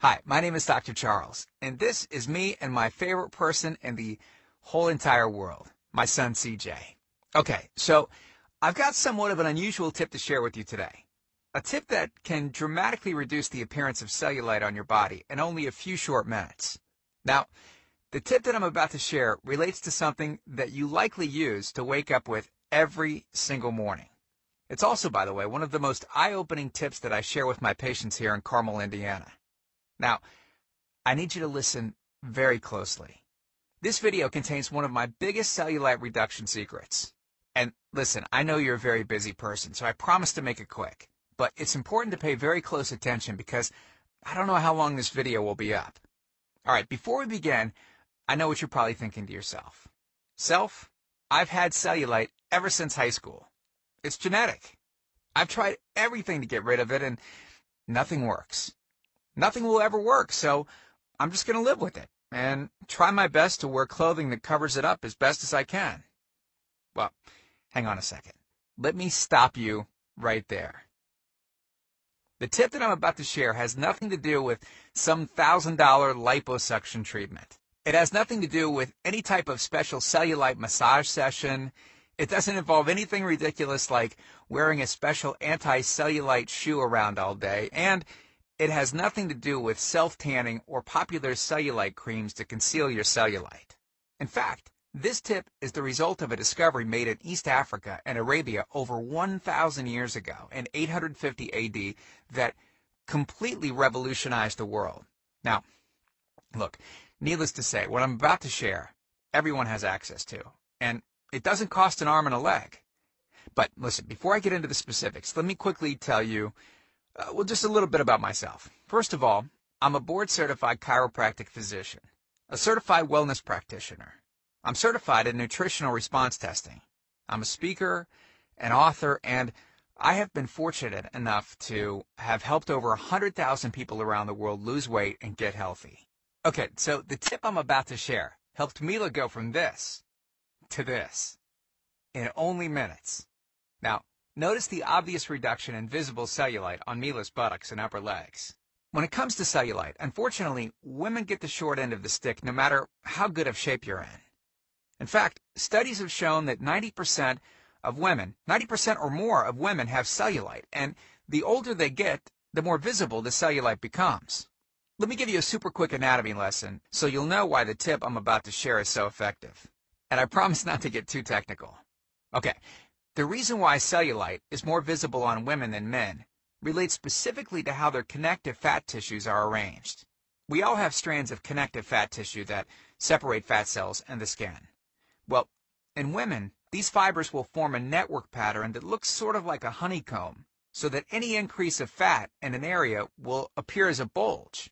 Hi, my name is Dr. Charles, and this is me and my favorite person in the whole entire world, my son CJ. Okay, so I've got somewhat of an unusual tip to share with you today. A tip that can dramatically reduce the appearance of cellulite on your body in only a few short minutes. Now, the tip that I'm about to share relates to something that you likely use to wake up with every single morning. It's also, by the way, one of the most eye-opening tips that I share with my patients here in Carmel, Indiana. Now, I need you to listen very closely. This video contains one of my biggest cellulite reduction secrets. And listen, I know you're a very busy person, so I promise to make it quick. But it's important to pay very close attention because I don't know how long this video will be up. All right, before we begin, I know what you're probably thinking to yourself. Self, I've had cellulite ever since high school. It's genetic. I've tried everything to get rid of it and nothing works. Nothing will ever work, so I'm just going to live with it and try my best to wear clothing that covers it up as best as I can. Well, hang on a second. Let me stop you right there. The tip that I'm about to share has nothing to do with some $1,000 liposuction treatment. It has nothing to do with any type of special cellulite massage session. It doesn't involve anything ridiculous like wearing a special anti-cellulite shoe around all day, and it has nothing to do with self-tanning or popular cellulite creams to conceal your cellulite. In fact, this tip is the result of a discovery made in East Africa and Arabia over 1,000 years ago in 850 AD that completely revolutionized the world. Now, look, needless to say, what I'm about to share, everyone has access to, and it doesn't cost an arm and a leg. But listen, before I get into the specifics, let me quickly tell you just a little bit about myself. First of all, I'm a board-certified chiropractic physician, a certified wellness practitioner. I'm certified in nutritional response testing. I'm a speaker, an author, and I have been fortunate enough to have helped over 100,000 people around the world lose weight and get healthy. Okay, so the tip I'm about to share helped Mila go from this to this in only minutes. Now, notice the obvious reduction in visible cellulite on Mila's buttocks and upper legs. When it comes to cellulite, unfortunately, women get the short end of the stick no matter how good of shape you're in. In fact, studies have shown that 90% of women, 90% or more of women have cellulite, and the older they get, the more visible the cellulite becomes. Let me give you a super quick anatomy lesson so you'll know why the tip I'm about to share is so effective. And I promise not to get too technical. Okay. The reason why cellulite is more visible on women than men relates specifically to how their connective fat tissues are arranged. We all have strands of connective fat tissue that separate fat cells and the skin. Well, in women, these fibers will form a network pattern that looks sort of like a honeycomb, so that any increase of fat in an area will appear as a bulge.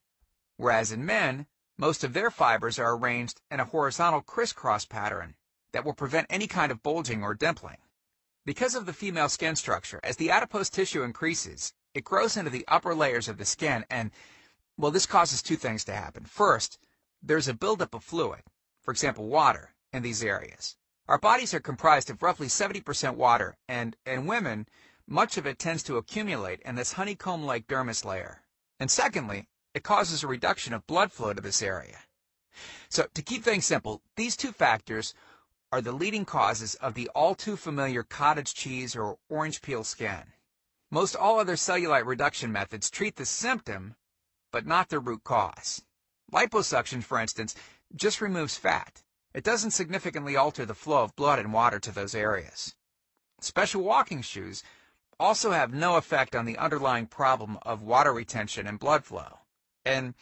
Whereas in men, most of their fibers are arranged in a horizontal crisscross pattern that will prevent any kind of bulging or dimpling. Because of the female skin structure, as the adipose tissue increases, it grows into the upper layers of the skin and, well, this causes two things to happen. First, there's a buildup of fluid, for example, water, in these areas. Our bodies are comprised of roughly 70% water, and in women, much of it tends to accumulate in this honeycomb-like dermis layer. And secondly, it causes a reduction of blood flow to this area. So, to keep things simple, these two factors are the leading causes of the all-too-familiar cottage cheese or orange peel skin. Most all other cellulite reduction methods treat the symptom, but not the root cause. Liposuction, for instance, just removes fat. It doesn't significantly alter the flow of blood and water to those areas. Special walking shoes also have no effect on the underlying problem of water retention and blood flow. And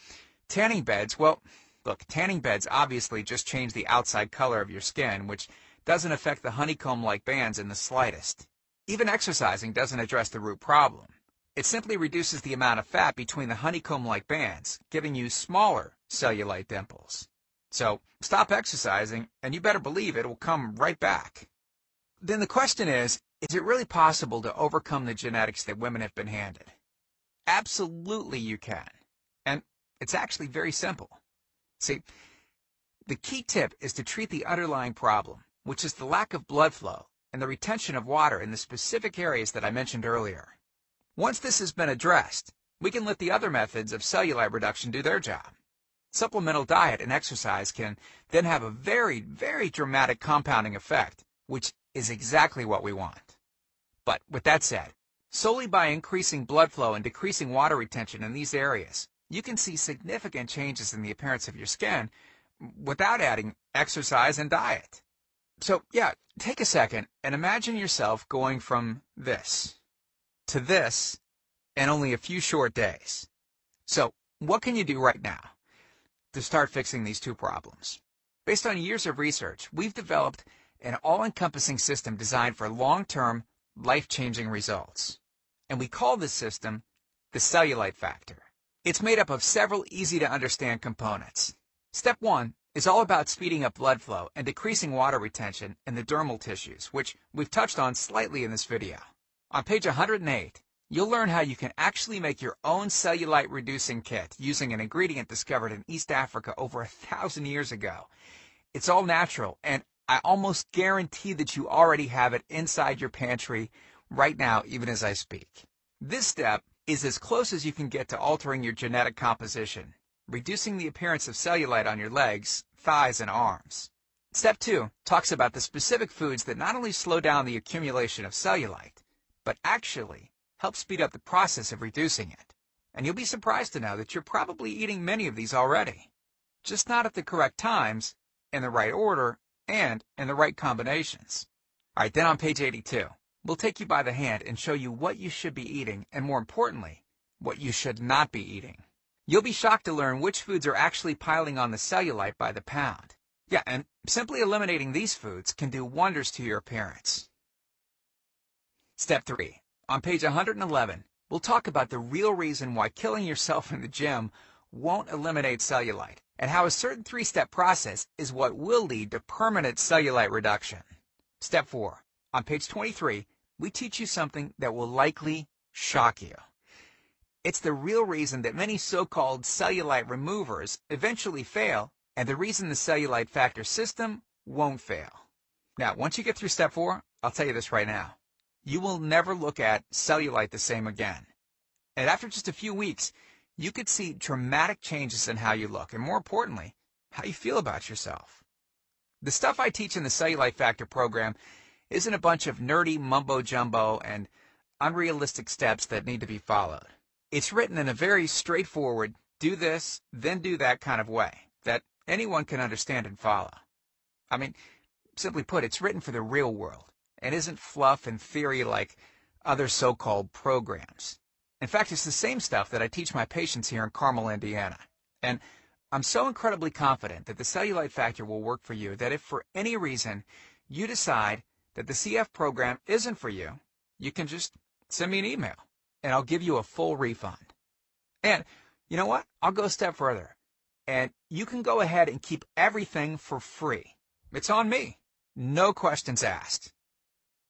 tanning beds, well, look, tanning beds obviously just change the outside color of your skin, which doesn't affect the honeycomb-like bands in the slightest. Even exercising doesn't address the root problem. It simply reduces the amount of fat between the honeycomb-like bands, giving you smaller cellulite dimples. So stop exercising, and you better believe it will come right back. Then the question is it really possible to overcome the genetics that women have been handed? Absolutely you can. And it's actually very simple. See, the key tip is to treat the underlying problem, which is the lack of blood flow and the retention of water in the specific areas that I mentioned earlier. Once this has been addressed, we can let the other methods of cellulite reduction do their job. Supplemental diet and exercise can then have a very, very dramatic compounding effect, which is exactly what we want. But with that said, solely by increasing blood flow and decreasing water retention in these areas, you can see significant changes in the appearance of your skin without adding exercise and diet. So yeah, take a second and imagine yourself going from this to this in only a few short days. So what can you do right now to start fixing these two problems? Based on years of research, we've developed an all-encompassing system designed for long-term, life-changing results. And we call this system the cellulite factor. It's made up of several easy-to-understand components. Step 1 is all about speeding up blood flow and decreasing water retention in the dermal tissues, which we've touched on slightly in this video. On page 108, you'll learn how you can actually make your own cellulite reducing kit using an ingredient discovered in East Africa over 1,000 years ago. It's all natural, and I almost guarantee that you already have it inside your pantry right now, even as I speak. This step is as close as you can get to altering your genetic composition, reducing the appearance of cellulite on your legs, thighs, and arms. Step 2 talks about the specific foods that not only slow down the accumulation of cellulite, but actually help speed up the process of reducing it. And you'll be surprised to know that you're probably eating many of these already, just not at the correct times, in the right order, and in the right combinations. All right, then on page 82, we'll take you by the hand and show you what you should be eating, and more importantly, what you should not be eating. You'll be shocked to learn which foods are actually piling on the cellulite by the pound. Yeah, and simply eliminating these foods can do wonders to your appearance. Step 3. On page 111, we'll talk about the real reason why killing yourself in the gym won't eliminate cellulite, and how a certain 3-step process is what will lead to permanent cellulite reduction. Step 4. On page 23, we teach you something that will likely shock you. It's the real reason that many so-called cellulite removers eventually fail, and the reason the cellulite factor system won't fail. Now, once you get through step 4, I'll tell you this right now. You will never look at cellulite the same again. And after just a few weeks, you could see dramatic changes in how you look, and more importantly, how you feel about yourself. The stuff I teach in the Cellulite Factor program isn't a bunch of nerdy mumbo-jumbo and unrealistic steps that need to be followed. It's written in a very straightforward, do this, then do that kind of way that anyone can understand and follow. I mean, simply put, it's written for the real world and isn't fluff and theory like other so-called programs. In fact, it's the same stuff that I teach my patients here in Carmel, Indiana. And I'm so incredibly confident that the Cellulite Factor will work for you that if for any reason you decide that the CF program isn't for you, you can just send me an email and I'll give you a full refund. And you know what? I'll go a step further. And you can go ahead and keep everything for free. It's on me. No questions asked.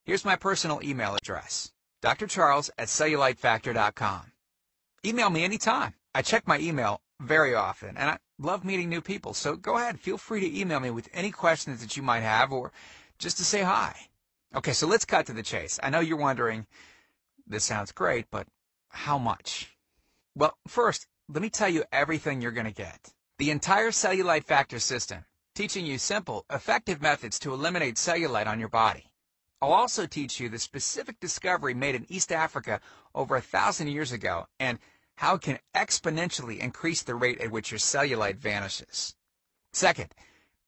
Here's my personal email address, drcharles@cellulitefactor.com. Email me anytime. I check my email very often, and I love meeting new people, so go ahead. Feel free to email me with any questions that you might have or just to say hi. Okay, so let's cut to the chase. I know you're wondering, this sounds great, but how much? Well, first, let me tell you everything you're going to get. The entire Cellulite Factor system, teaching you simple, effective methods to eliminate cellulite on your body. I'll also teach you the specific discovery made in East Africa over 1,000 years ago and how it can exponentially increase the rate at which your cellulite vanishes. Second,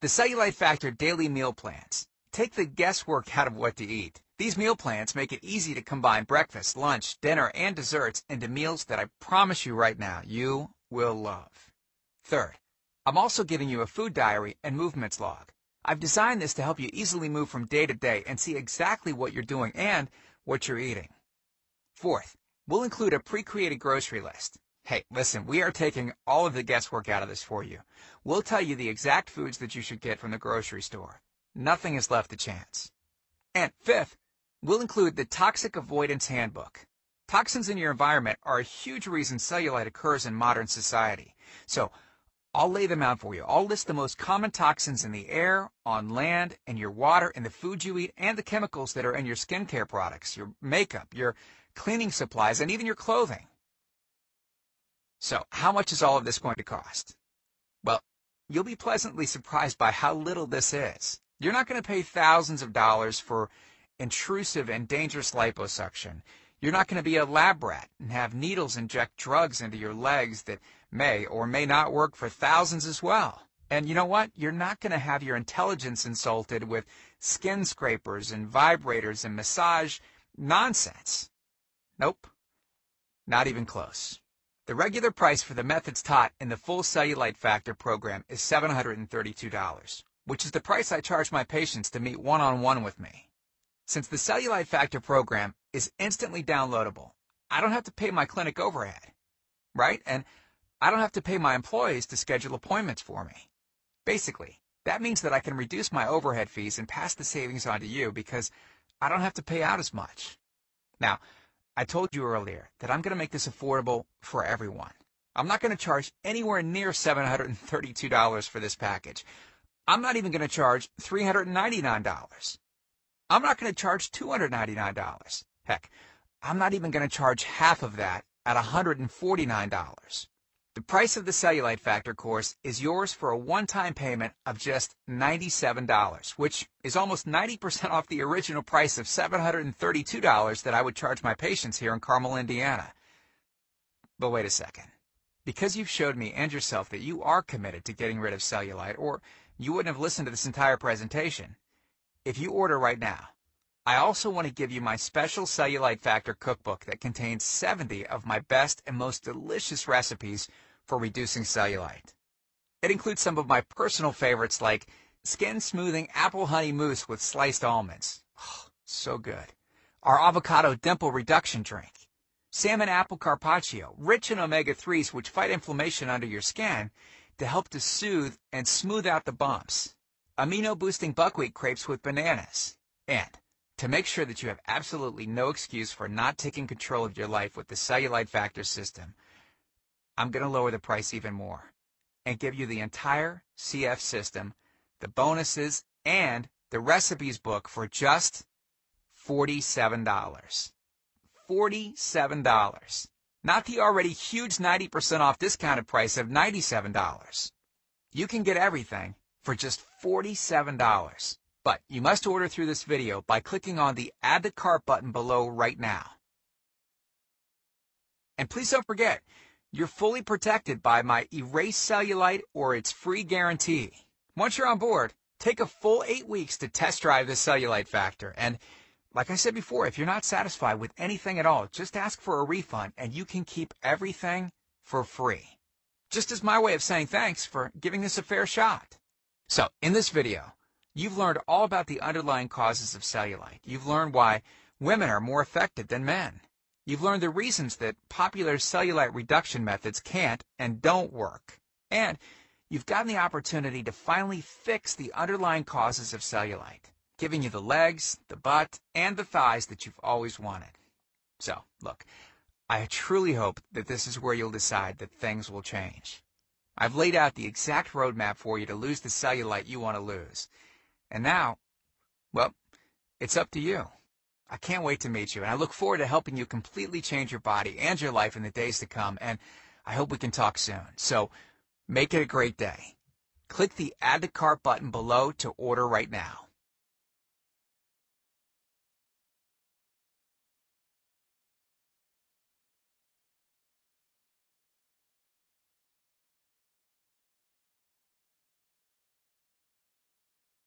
the Cellulite Factor daily meal plans. Take the guesswork out of what to eat. These meal plans make it easy to combine breakfast, lunch, dinner, and desserts into meals that I promise you right now you will love. Third, I'm also giving you a food diary and movements log. I've designed this to help you easily move from day to day and see exactly what you're doing and what you're eating. Fourth, we'll include a pre-created grocery list. Hey, listen, we are taking all of the guesswork out of this for you. We'll tell you the exact foods that you should get from the grocery store. Nothing is left to chance. And fifth, we'll include the Toxic Avoidance Handbook. Toxins in your environment are a huge reason cellulite occurs in modern society. So I'll lay them out for you. I'll list the most common toxins in the air, on land, in your water, in the food you eat, and the chemicals that are in your skincare products, your makeup, your cleaning supplies, and even your clothing. So how much is all of this going to cost? Well, you'll be pleasantly surprised by how little this is. You're not going to pay thousands of dollars for intrusive and dangerous liposuction. You're not going to be a lab rat and have needles inject drugs into your legs that may or may not work for thousands as well. And you know what? You're not going to have your intelligence insulted with skin scrapers and vibrators and massage nonsense. Nope, not even close. The regular price for the methods taught in the full Cellulite Factor program is $732, which is the price I charge my patients to meet one-on-one with me. Since the Cellulite Factor program is instantly downloadable, I don't have to pay my clinic overhead, right? And I don't have to pay my employees to schedule appointments for me. Basically, that means that I can reduce my overhead fees and pass the savings on to you because I don't have to pay out as much. Now, I told you earlier that I'm going to make this affordable for everyone. I'm not going to charge anywhere near $732 for this package. I'm not even going to charge $399. I'm not going to charge $299. Heck, I'm not even going to charge half of that at $149. The price of the Cellulite Factor course is yours for a one-time payment of just $97, which is almost 90% off the original price of $732 that I would charge my patients here in Carmel, Indiana. But wait a second. Because you've showed me and yourself that you are committed to getting rid of cellulite, or you wouldn't have listened to this entire presentation, if you order right now, I also want to give you my special Cellulite Factor cookbook that contains 70 of my best and most delicious recipes for reducing cellulite. It includes some of my personal favorites like skin smoothing apple honey mousse with sliced almonds. Oh, so good. Our avocado dimple reduction drink. Salmon apple carpaccio, rich in omega-3s which fight inflammation under your skin to help to soothe and smooth out the bumps. Amino-boosting buckwheat crepes with bananas. And to make sure that you have absolutely no excuse for not taking control of your life with the Cellulite Factor system, I'm going to lower the price even more and give you the entire CF system, the bonuses, and the recipes book for just $47. $47. Not the already huge 90% off discounted price of $97. You can get everything for just $47. But you must order through this video by clicking on the Add to Cart button below right now. And please don't forget, you're fully protected by my Erase Cellulite or its free guarantee. Once you're on board, take a full 8 weeks to test drive the Cellulite Factor. And like I said before, if you're not satisfied with anything at all, just ask for a refund and you can keep everything for free. Just as my way of saying thanks for giving this a fair shot. So, in this video, you've learned all about the underlying causes of cellulite. You've learned why women are more affected than men. You've learned the reasons that popular cellulite reduction methods can't and don't work. And you've gotten the opportunity to finally fix the underlying causes of cellulite, giving you the legs, the butt, and the thighs that you've always wanted. So, look, I truly hope that this is where you'll decide that things will change. I've laid out the exact roadmap for you to lose the cellulite you want to lose. And now, well, it's up to you. I can't wait to meet you, and I look forward to helping you completely change your body and your life in the days to come, and I hope we can talk soon. So, make it a great day. Click the Add to Cart button below to order right now.